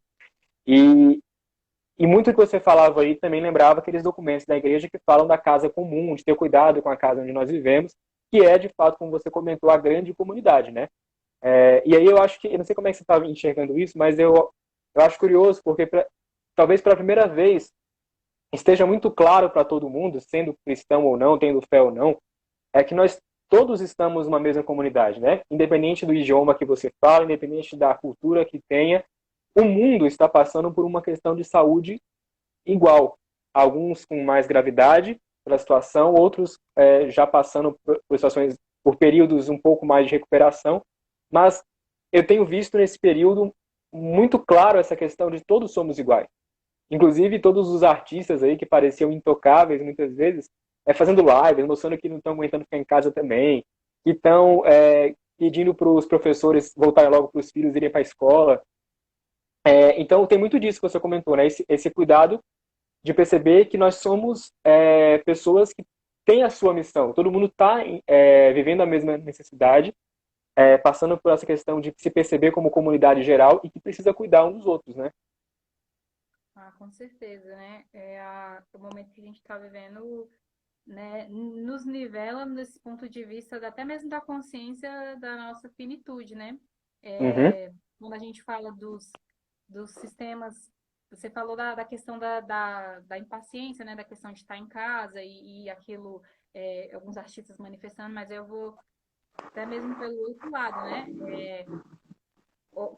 E, e muito que você falava aí também lembrava aqueles documentos da igreja que falam da casa comum, de ter cuidado com a casa onde nós vivemos, que é, de fato, como você comentou, a grande comunidade, né? E aí eu acho que, eu não sei como é que você estava enxergando isso, mas eu acho curioso, porque talvez pela primeira vez esteja muito claro para todo mundo, sendo cristão ou não, tendo fé ou não, é que nós todos estamos numa mesma comunidade, né? Independente do idioma que você fala, independente da cultura que tenha, o mundo está passando por uma questão de saúde igual. Alguns com mais gravidade pela situação, outros já passando por situações, por períodos um pouco mais de recuperação, mas eu tenho visto nesse período muito claro essa questão de todos somos iguais. Inclusive, todos os artistas aí que pareciam intocáveis muitas vezes, fazendo lives, mostrando que não estão aguentando ficar em casa também, que estão pedindo para os professores voltarem logo para os filhos irem para a escola. Então, tem muito disso que você comentou, né? Esse cuidado de perceber que nós somos pessoas que têm a sua missão. Todo mundo está vivendo a mesma necessidade, passando por essa questão de se perceber como comunidade geral e que precisa cuidar um dos outros, né? com certeza, né? O momento que a gente está vivendo, né, nos nivela nesse ponto de vista até mesmo da consciência da nossa finitude, né? Uhum. Quando a gente fala dos sistemas, você falou da questão da impaciência, né? Da questão de estar em casa e aquilo, alguns artistas manifestando, mas eu vou até mesmo pelo outro lado, né?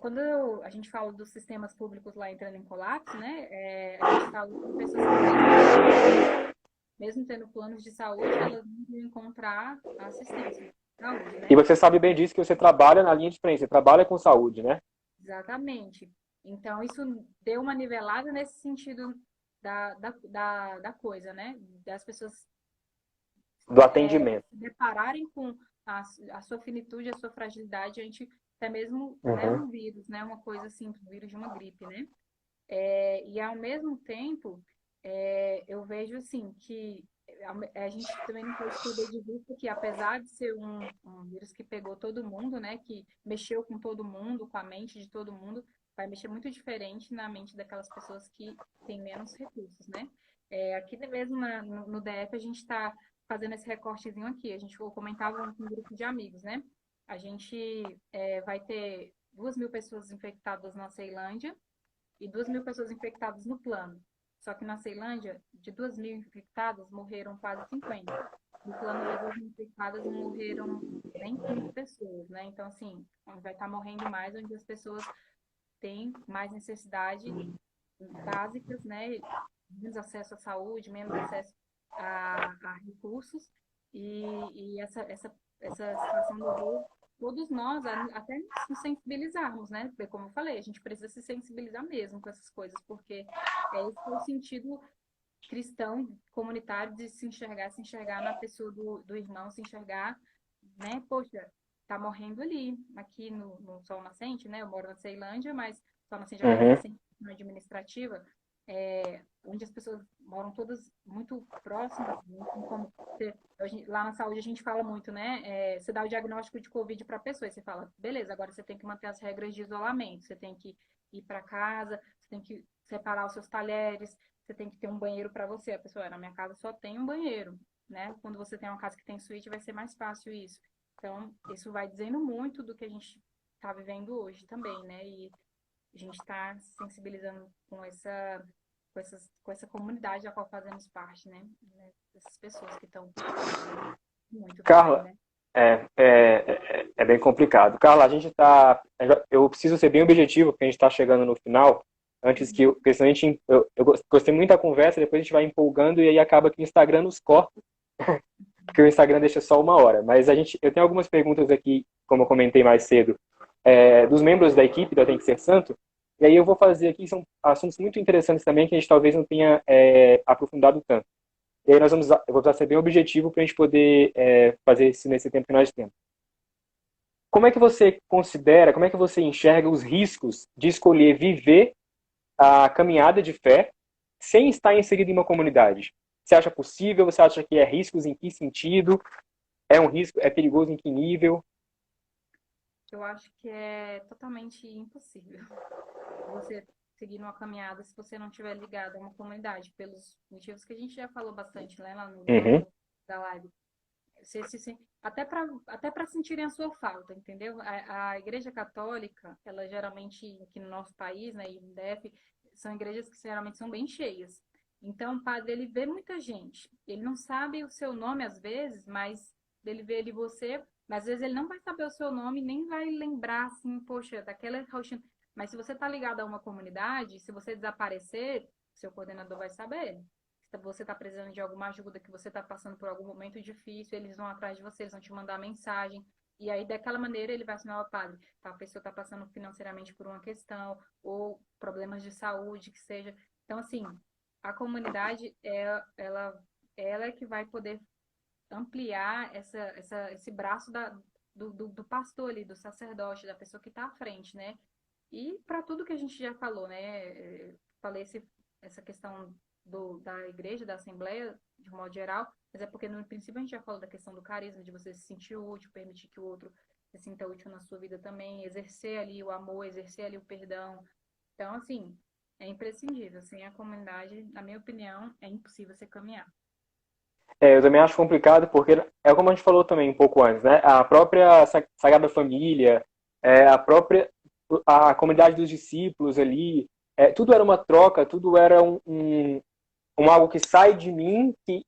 Quando a gente fala dos sistemas públicos lá entrando em colapso, né? A gente fala com pessoas que mesmo tendo planos de saúde, elas não vão encontrar assistência de saúde, E né? você sabe bem disso que você trabalha na linha de frente, você trabalha com saúde, né? Exatamente. Então, isso deu uma nivelada nesse sentido da coisa, né? Das pessoas Do atendimento. se depararem com a sua finitude, a sua fragilidade, a gente até mesmo, né, Uhum. um vírus, né? Uma coisa assim, um vírus de uma gripe, né? E ao mesmo tempo, eu vejo assim que a gente também não pode perder de vista que apesar de ser um vírus que pegou todo mundo, né, que mexeu com todo mundo, com a mente de todo mundo, vai mexer muito diferente na mente daquelas pessoas que têm menos recursos, né? Aqui mesmo no DF a gente está fazendo esse recortezinho aqui. A gente comentava com um grupo de amigos, né? A gente vai ter 2.000 pessoas infectadas na Ceilândia e 2.000 pessoas infectadas no plano. Só que na Ceilândia, de 2.000 infectadas, morreram quase 50. No plano de 2.000 infectadas, morreram nem 15 pessoas, né? Então, assim, vai estar morrendo mais, onde as pessoas têm mais necessidade básicas, né? Menos acesso à saúde, menos acesso a recursos. E essa situação levou todos nós até nos sensibilizarmos, né? Porque, como eu falei, a gente precisa se sensibilizar mesmo com essas coisas, porque esse é o sentido cristão, comunitário, de se enxergar na pessoa do irmão, se enxergar, né? Poxa, tá morrendo ali, aqui no Sol Nascente, né? Eu moro na Ceilândia, mas Sol Nascente agora está Uhum. sem administrativa, onde as pessoas moram todas muito próximas, não tem como lá na saúde a gente fala muito, né? Você dá o diagnóstico de Covid para a pessoa, e você fala, beleza, agora você tem que manter as regras de isolamento, você tem que ir para casa, você tem que separar os seus talheres, você tem que ter um banheiro para você. A pessoa, na minha casa só tem um banheiro, né? Quando você tem uma casa que tem suíte, vai ser mais fácil isso. Então, isso vai dizendo muito do que a gente está vivendo hoje também, né? E a gente está se sensibilizando com essa comunidade da qual fazemos parte, né? Essas pessoas que estão muito também, Carla, né? é bem complicado. Carla, a gente está. Eu preciso ser bem objetivo, porque a gente está chegando no final. Antes que. Porque senão eu gostei muito da conversa, depois a gente vai empolgando e aí acaba que o Instagram nos corta, porque o Instagram deixa só 1 hora. Mas eu tenho algumas perguntas aqui, como eu comentei mais cedo, dos membros da equipe da Tem que Ser Santo. E aí eu vou fazer aqui, são assuntos muito interessantes também que a gente talvez não tenha aprofundado tanto. E aí eu vou ser bem objetivo para a gente poder fazer isso nesse tempo que nós temos. Como é que você considera, como é que você enxerga os riscos de escolher viver a caminhada de fé sem estar inserido em uma comunidade? Você acha possível? Você acha que é riscos em que sentido? É um risco? É perigoso em que nível? Eu acho que é totalmente impossível você seguir uma caminhada se você não estiver ligado a uma comunidade, pelos motivos que a gente já falou bastante, né, lá no Uhum, início da live. Até para sentirem a sua falta, entendeu? A Igreja Católica, ela geralmente, aqui no nosso país, né, e no DF, são igrejas que geralmente são bem cheias. Então, o padre, ele vê muita gente. Ele não sabe o seu nome às vezes, mas ele vê ele você, mas às vezes ele não vai saber o seu nome, nem vai lembrar assim, poxa, daquela rotina. Mas se você está ligado a uma comunidade, se você desaparecer, seu coordenador vai saber. Se você está precisando de alguma ajuda, que você está passando por algum momento difícil, eles vão atrás de você, eles vão te mandar mensagem. E aí, daquela maneira, ele vai assinar, ó, padre, tá, a pessoa está passando financeiramente por uma questão, ou problemas de saúde, que seja. Então, assim, a comunidade, ela é que vai poder ampliar esse braço do pastor ali, do sacerdote, da pessoa que está à frente, né? E para tudo que a gente já falou, né? Falei essa questão da igreja, da assembleia, de um modo geral, mas é porque no princípio a gente já falou da questão do carisma, de você se sentir útil, permitir que o outro se sinta útil na sua vida também, exercer ali o amor, exercer ali o perdão. Então, assim, é imprescindível. Sem a comunidade, na minha opinião, é impossível você caminhar. Eu também acho complicado porque é como a gente falou também um pouco antes, né? A própria Sagrada Família, a própria a comunidade dos discípulos ali, tudo era uma troca, tudo era algo que sai de mim, que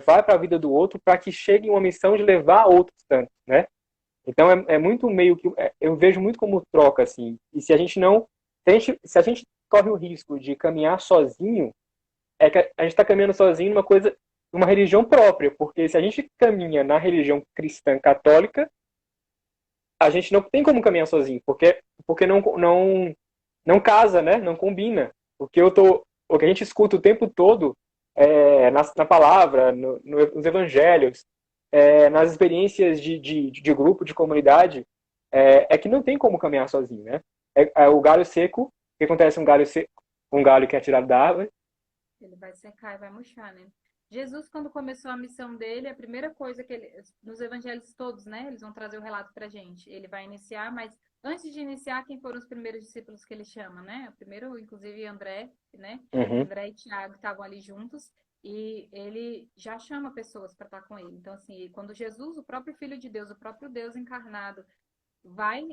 vai para a vida do outro, para que chegue uma missão de levar a outros tantos, né? Então é muito meio que eu vejo muito como troca assim. E se a gente não, se a gente corre o risco de caminhar sozinho, é que a gente está caminhando sozinho numa coisa, numa religião própria, porque se a gente caminha na religião cristã católica, a gente não tem como caminhar sozinho, porque não casa, né? Não combina. O que a gente escuta o tempo todo na palavra, nos evangelhos, nas experiências de grupo, de comunidade, que não tem como caminhar sozinho, né? É o galho seco. O que acontece? Um galho que é tirado da árvore. Ele vai secar e vai murchar, né? Jesus, quando começou a missão dele, a primeira coisa que ele, nos evangelhos todos, né? Eles vão trazer o relato pra gente. Ele vai iniciar, mas antes de iniciar, quem foram os primeiros discípulos que ele chama, né? O primeiro, inclusive, André, né? Uhum. André e Tiago estavam ali juntos e ele já chama pessoas para estar com ele. Então, assim, quando Jesus, o próprio Filho de Deus, o próprio Deus encarnado, vai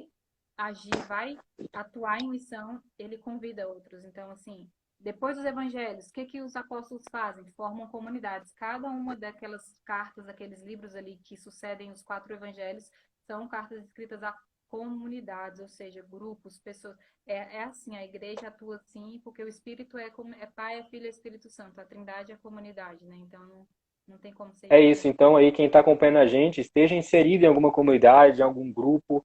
agir, vai atuar em missão, ele convida outros. Então, assim, depois dos evangelhos, o que que os apóstolos fazem? Formam comunidades. Cada uma daquelas cartas, aqueles livros ali que sucedem os 4 evangelhos, são cartas escritas a comunidades, ou seja, grupos, pessoas. É assim, a igreja atua assim, porque o Espírito é Pai, é Filho e Espírito Santo. A Trindade é a comunidade, né? Então, não tem como ser É isso. diferente. Então, aí, quem está acompanhando a gente, esteja inserido em alguma comunidade, em algum grupo.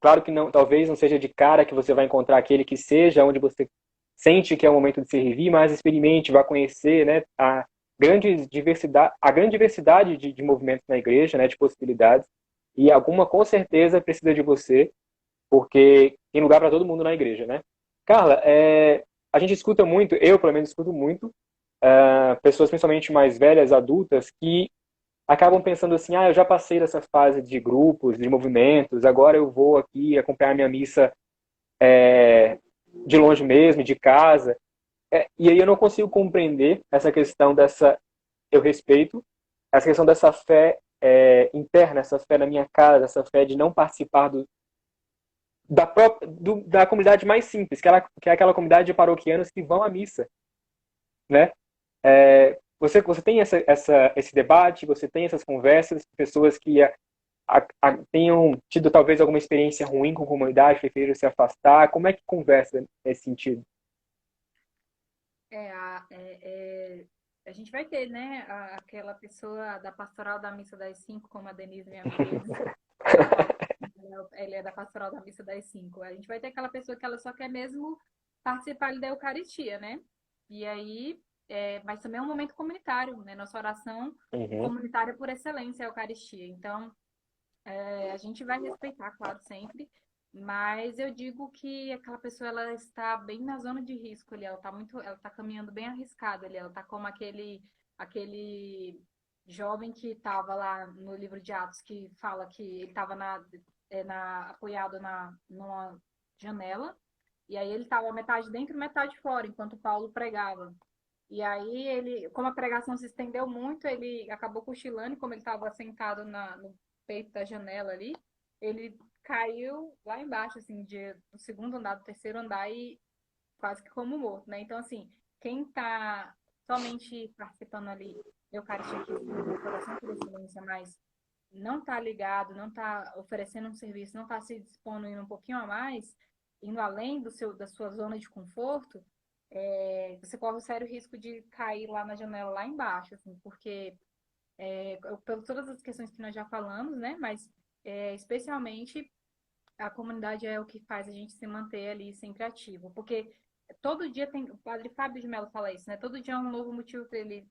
Claro que não, talvez não seja de cara que você vai encontrar aquele que seja onde você sente que é o momento de servir, mas experimente, vá conhecer, né, a grande diversidade de movimentos na igreja, né, de possibilidades. E alguma, com certeza, precisa de você, porque tem lugar para todo mundo na igreja, né? Carla, a gente escuta muito, eu pelo menos escuto muito, pessoas principalmente mais velhas, adultas, que acabam pensando assim, eu já passei dessa fase de grupos, de movimentos, agora eu vou aqui acompanhar minha missa de longe mesmo, de casa. E aí eu não consigo compreender essa questão eu respeito, essa questão dessa fé interna, essa fé na minha casa, essa fé de não participar da comunidade mais simples, que é aquela comunidade de paroquianos que vão à missa, né? Você tem esse debate, você tem essas conversas, pessoas que tenham tido talvez alguma experiência ruim com a comunidade, preferiram se afastar. Como é que conversa nesse sentido? É, a, é, é, a gente vai ter, né, aquela pessoa da pastoral da missa das 5, como a Denise, minha amiga, diz. Ela é da pastoral da missa das 5. A gente vai ter aquela pessoa que ela só quer mesmo participar ali da Eucaristia, né? E aí, mas também é um momento comunitário, né? Nossa oração Uhum. comunitária por excelência é a Eucaristia. Então, a gente vai respeitar, claro, sempre, mas eu digo que aquela pessoa ela está bem na zona de risco ali, ela está caminhando bem arriscada ali, ela está como aquele jovem que estava lá no livro de Atos que fala que ele estava apoiado numa janela e aí ele estava metade dentro, metade fora, enquanto Paulo pregava. E aí ele, como a pregação se estendeu muito, ele acabou cochilando, e como ele estava sentado no peito da janela ali, ele caiu lá embaixo, assim, do segundo andar, do terceiro andar, e quase que como morto, né? Então, assim, quem está somente participando ali da Eucaristia, que o coração por excelência, mas não está ligado, não está oferecendo um serviço, não está se dispondo a ir um pouquinho a mais, indo além da sua zona de conforto, você corre o sério risco de cair lá na janela lá embaixo, assim, porque por todas as questões que nós já falamos, né? Mas especialmente a comunidade é o que faz a gente se manter ali sempre ativo, porque todo dia tem, o padre Fábio de Mello fala isso, né? Todo dia é um novo motivo para ele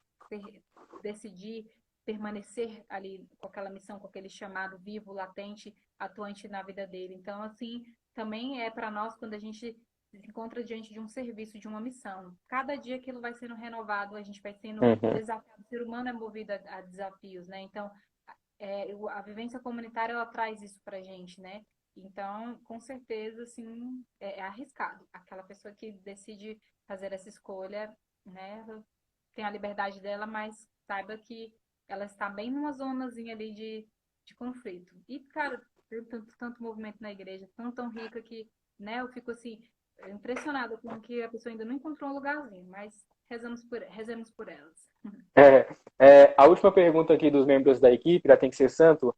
decidir permanecer ali com aquela missão, com aquele chamado vivo, latente, atuante na vida dele. Então, assim, também é para nós quando a gente se encontra diante de um serviço, de uma missão. Cada dia aquilo vai sendo renovado, a gente vai sendo Uhum. desafiado. O ser humano é movido a desafios, né? Então, a vivência comunitária, ela traz isso para a gente, né? Então, com certeza, assim, é arriscado. Aquela pessoa que decide fazer essa escolha, né, tem a liberdade dela, mas saiba que ela está bem numa zonazinha ali de conflito. E, cara, tem tanto movimento na igreja, tão rica que, né, eu fico assim, impressionada com que a pessoa ainda não encontrou um lugarzinho, mas rezemos por elas. A última pergunta aqui dos membros da equipe, da Tem que Ser Santo,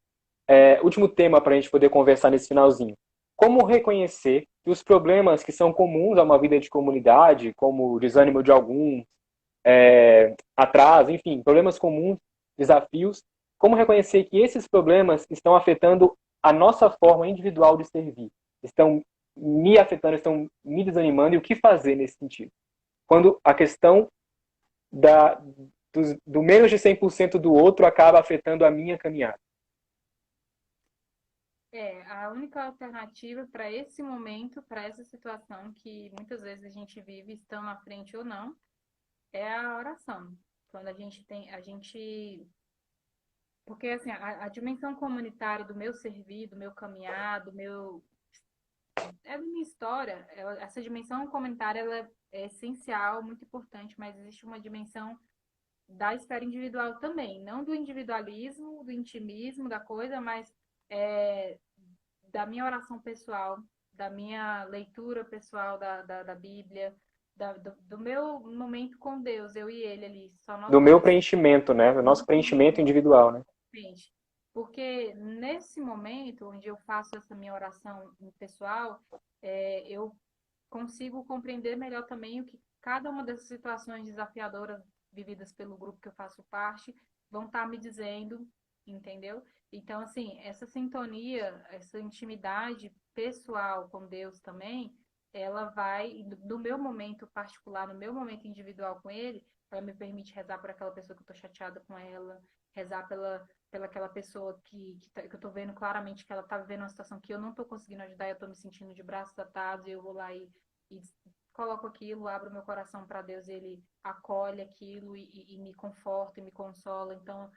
último tema para a gente poder conversar nesse finalzinho. Como reconhecer que os problemas que são comuns a uma vida de comunidade, como o desânimo de alguns, atraso, enfim, problemas comuns, desafios, como reconhecer que esses problemas estão afetando a nossa forma individual de servir estão me afetando, estão me desanimando, e o que fazer nesse sentido? Quando a questão do menos de 100% do outro acaba afetando a minha caminhada. A única alternativa para esse momento, para essa situação que muitas vezes a gente vive, estando na frente ou não, é a oração. Quando porque assim, a dimensão comunitária do meu servir, do meu caminhar, da minha história, essa dimensão comunitária ela é essencial, muito importante, mas existe uma dimensão da esfera individual também, não do individualismo, do intimismo da coisa, mas é, da minha oração pessoal, da minha leitura pessoal da Bíblia, do meu momento com Deus, eu e ele ali, só nós Do meu dois. preenchimento, né? Do nosso preenchimento individual, né? Porque nesse momento onde eu faço essa minha oração pessoal, eu consigo compreender melhor também o que cada uma dessas situações desafiadoras vividas pelo grupo que eu faço parte vão estar me dizendo, entendeu? Então, assim, essa sintonia, essa intimidade pessoal com Deus também, ela vai, do meu momento particular, no meu momento individual com Ele, ela me permite rezar por aquela pessoa que eu estou chateada com ela, rezar pela aquela pessoa que eu estou vendo claramente que ela está vivendo uma situação que eu não estou conseguindo ajudar, eu estou me sentindo de braços atados, e eu vou lá e coloco aquilo, abro meu coração para Deus, ele acolhe aquilo e me conforta e me consola. Então,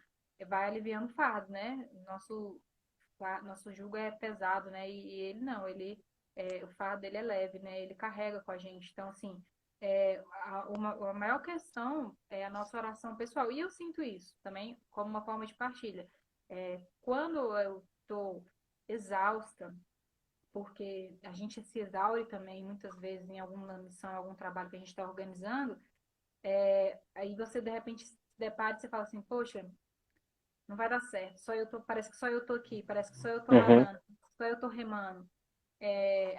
vai aliviando o fardo, né? Nosso jugo é pesado, né? E ele não, o fardo dele é leve, né? Ele carrega com a gente. Então, assim, a maior questão é a nossa oração pessoal. E eu sinto isso também como uma forma de partilha. Quando eu estou exausta, porque a gente se exaure também muitas vezes em alguma missão, em algum trabalho que a gente está organizando, aí você de repente se depara e você fala assim, poxa, não vai dar certo, parece que só eu tô aqui, parece que só eu tô Uhum. nadando, só eu tô remando.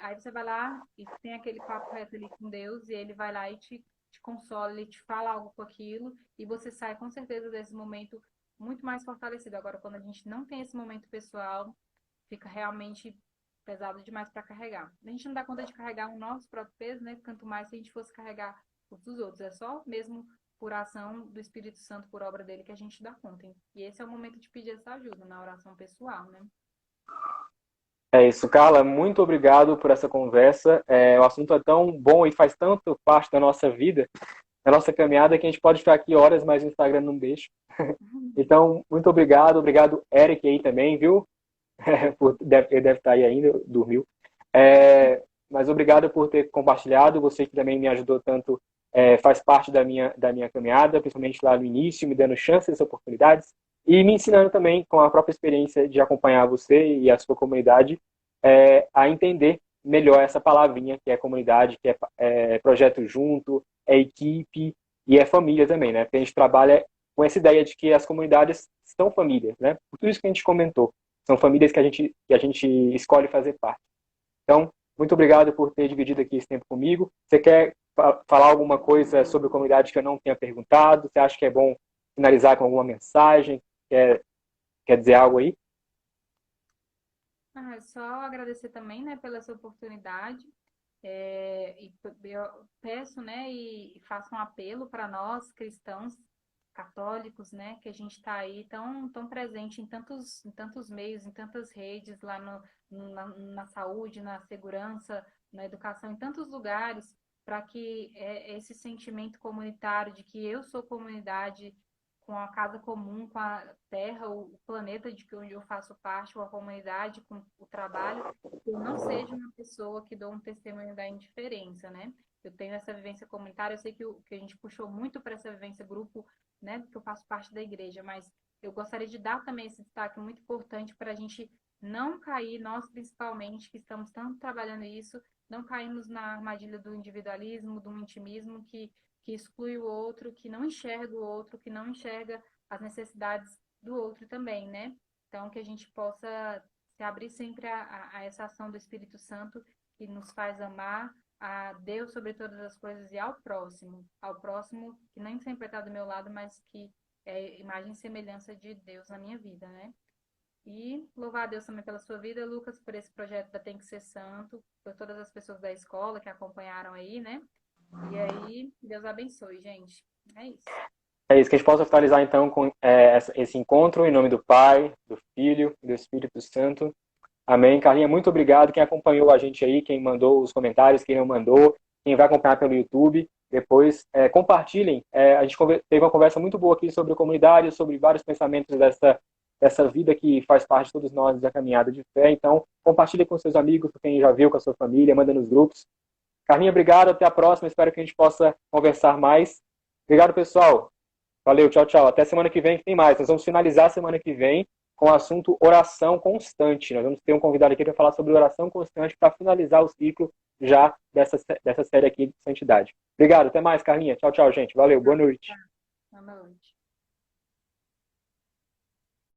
Aí você vai lá e tem aquele papo reto ali com Deus, e ele vai lá e te consola, ele te fala algo com aquilo, e você sai com certeza desse momento muito mais fortalecido. Agora, quando a gente não tem esse momento pessoal, fica realmente pesado demais para carregar. A gente não dá conta de carregar o nosso próprio peso, né? Quanto mais se a gente fosse carregar os dos outros. É só mesmo por ação do Espírito Santo, por obra dele, que a gente dá conta. Hein? E esse é o momento de pedir essa ajuda na oração pessoal, né? É isso, Carla, muito obrigado por essa conversa. O assunto é tão bom e faz tanto parte da nossa vida, da nossa caminhada, que a gente pode ficar aqui horas, mas o Instagram não deixa. Então, muito obrigado. Obrigado, Eric, aí também, viu? Ele deve estar aí ainda, dormiu. Mas obrigado por ter compartilhado. Você que também me ajudou tanto, faz parte da minha caminhada, principalmente lá no início, me dando chances, oportunidades, e me ensinando também, com a própria experiência de acompanhar você e a sua comunidade, a entender melhor essa palavrinha que é comunidade, que é projeto junto, é equipe e é família também, né? Porque a gente trabalha com essa ideia de que as comunidades são famílias, né? Por tudo isso que a gente comentou. São famílias que a gente escolhe fazer parte. Então, muito obrigado por ter dividido aqui esse tempo comigo. Você quer falar alguma coisa sobre a comunidade que eu não tenha perguntado? Você acha que é bom finalizar com alguma mensagem? Quer dizer algo aí? Só agradecer também, né, pela essa oportunidade. E eu peço, né, e faço um apelo para nós, cristãos, católicos, né, que a gente está aí tão presente em tantos meios, em tantas redes, lá na saúde, na segurança, na educação, em tantos lugares, para que esse sentimento comunitário de que eu sou comunidade, com a casa comum, com a terra, o planeta onde eu faço parte, com a comunidade, com o trabalho, eu não seja uma pessoa que dou um testemunho da indiferença, né? Eu tenho essa vivência comunitária, eu sei que a gente puxou muito para essa vivência grupo, né? Porque eu faço parte da igreja, mas eu gostaria de dar também esse destaque muito importante para a gente não cair, nós principalmente, que estamos tanto trabalhando isso, não cairmos na armadilha do individualismo, do intimismo que exclui o outro, que não enxerga o outro, que não enxerga as necessidades do outro também, né? Então, que a gente possa se abrir sempre a essa ação do Espírito Santo que nos faz amar a Deus sobre todas as coisas e ao próximo que nem sempre está do meu lado, mas que é imagem e semelhança de Deus na minha vida, né? E louvar a Deus também pela sua vida, Lucas, por esse projeto da Tem que Ser Santo, por todas as pessoas da escola que acompanharam aí, né? E aí, Deus abençoe, gente. É isso. É isso, que a gente possa finalizar então com esse encontro em nome do Pai, do Filho e do Espírito Santo. Amém. Carlinha, muito obrigado. Quem acompanhou a gente aí, quem mandou os comentários, quem não mandou, quem vai acompanhar pelo YouTube, depois compartilhem. A gente teve uma conversa muito boa aqui sobre a comunidade, sobre vários pensamentos dessa vida que faz parte de todos nós da caminhada de fé. Então, compartilhe com seus amigos, com quem já viu, com a sua família, manda nos grupos. Carlinha, obrigado. Até a próxima. Espero que a gente possa conversar mais. Obrigado, pessoal. Valeu, tchau, tchau. Até semana que vem que tem mais. Nós vamos finalizar a semana que vem com o assunto oração constante. Nós vamos ter um convidado aqui para falar sobre oração constante para finalizar o ciclo já dessa série aqui de santidade. Obrigado, até mais, Carlinha. Tchau, tchau, gente. Valeu, boa noite. Boa noite.